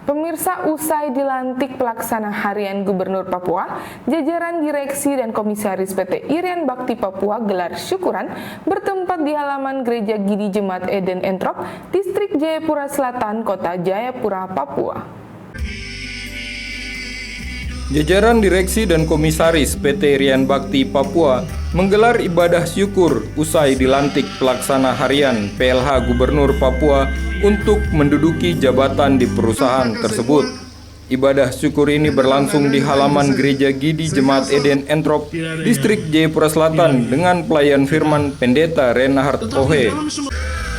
Pemirsa, usai dilantik pelaksana harian Gubernur Papua, jajaran direksi dan komisaris PT Irian Bakti Papua gelar syukuran bertempat di halaman Gereja Gidi Jemaat Eden Entrop, Distrik Jayapura Selatan, Kota Jayapura, Papua. Jajaran direksi dan komisaris PT Irian Bakti Papua menggelar ibadah syukur usai dilantik pelaksana harian PLH Gubernur Papua untuk menduduki jabatan di perusahaan tersebut. Ibadah syukur ini berlangsung di halaman Gereja Gidi Jemaat Eden Entrop, Distrik Jayapura Selatan dengan pelayan firman Pendeta Reinhard Ohe.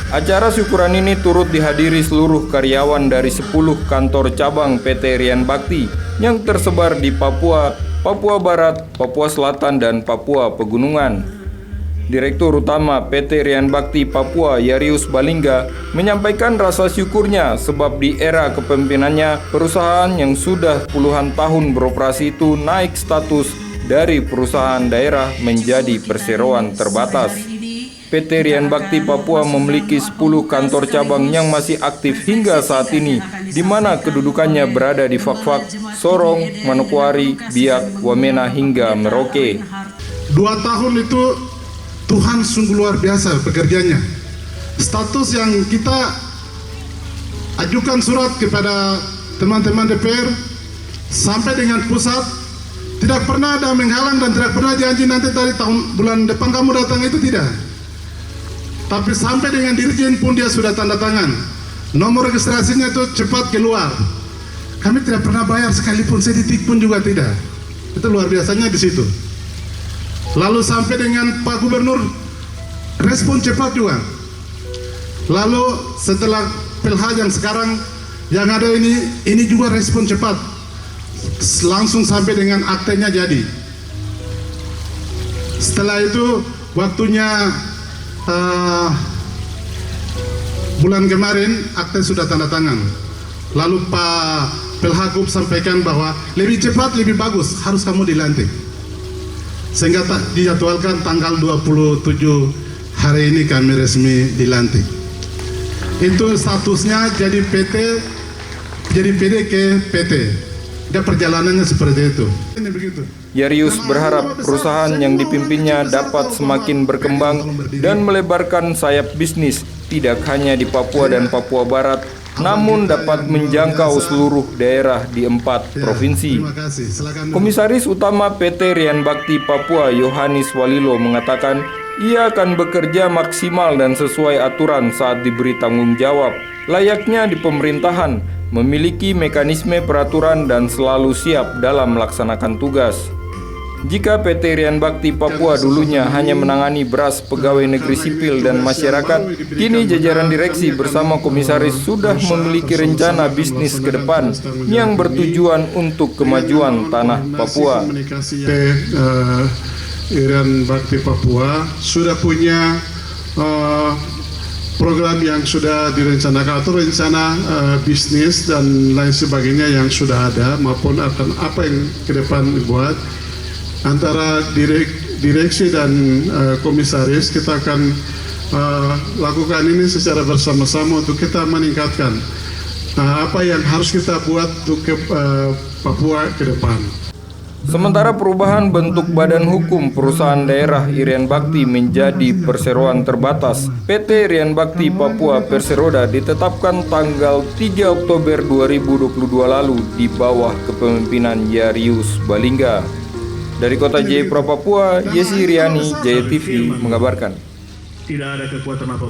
Acara syukuran ini turut dihadiri seluruh karyawan dari 10 kantor cabang PT Irian Bakti yang tersebar di Papua, Papua Barat, Papua Selatan, dan Papua Pegunungan. Direktur Utama PT Irian Bakti Papua, Yarius Balingga, menyampaikan rasa syukurnya sebab di era kepemimpinannya, perusahaan yang sudah puluhan tahun beroperasi itu naik status dari perusahaan daerah menjadi perseroan terbatas. PT Irian Bakti Papua memiliki 10 kantor cabang yang masih aktif hingga saat ini, di mana kedudukannya berada di Fak-Fak, Sorong, Manokwari, Biak, Wamena, hingga Merauke. 2 tahun itu Tuhan sungguh luar biasa pekerjaannya. Status yang kita ajukan surat kepada teman-teman DPR sampai dengan pusat, tidak pernah ada menghalang dan tidak pernah janji nanti dari bulan depan kamu datang, itu tidak. Tapi sampai dengan dirjen pun dia sudah tanda tangan. Nomor registrasinya itu cepat keluar. Kami tidak pernah bayar sekalipun sedetik pun juga tidak. Itu luar biasanya di situ. Lalu sampai dengan Pak Gubernur respon cepat juga. Lalu setelah PLH yang sekarang yang ada ini juga respon cepat. Langsung sampai dengan aktenya jadi. Setelah itu waktunya bulan kemarin akte sudah tanda tangan. Lalu Pak Pelhagub sampaikan bahwa lebih cepat lebih bagus, harus kamu dilantik. Sehingga dijadwalkan tanggal 27 hari ini kami resmi dilantik. Itu statusnya jadi PT, jadi PD ke PT. Dan perjalanannya seperti itu. Yarius berharap perusahaan yang dipimpinnya dapat semakin berkembang dan melebarkan sayap bisnis tidak hanya di Papua dan Papua Barat, namun dapat menjangkau seluruh daerah di 4 provinsi. Komisaris Utama PT Irian Bakti Papua, Yohanis Walilo, mengatakan ia akan bekerja maksimal dan sesuai aturan saat diberi tanggung jawab, layaknya di pemerintahan, memiliki mekanisme peraturan dan selalu siap dalam melaksanakan tugas. Jika PT Irian Bakti Papua dulunya hanya menangani beras pegawai negeri sipil dan masyarakat, kini jajaran direksi bersama komisaris sudah memiliki rencana bisnis ke depan yang bertujuan untuk kemajuan tanah Papua. Irian Bakti Papua sudah punya program yang sudah direncanakan atau rencana bisnis dan lain sebagainya yang sudah ada maupun akan apa yang ke depan dibuat. Antara direksi dan komisaris kita akan lakukan ini secara bersama-sama untuk kita meningkatkan apa yang harus kita buat untuk Papua ke depan. Sementara perubahan bentuk badan hukum perusahaan daerah Irian Bakti menjadi perseroan terbatas, PT Irian Bakti Papua Perseroda ditetapkan tanggal 3 Oktober 2022 lalu di bawah kepemimpinan Yarius Balingga. Dari Kota Jayapura, Papua, Yesi Riani, Jaya TV mengabarkan. Tidak ada kekuatan apapun.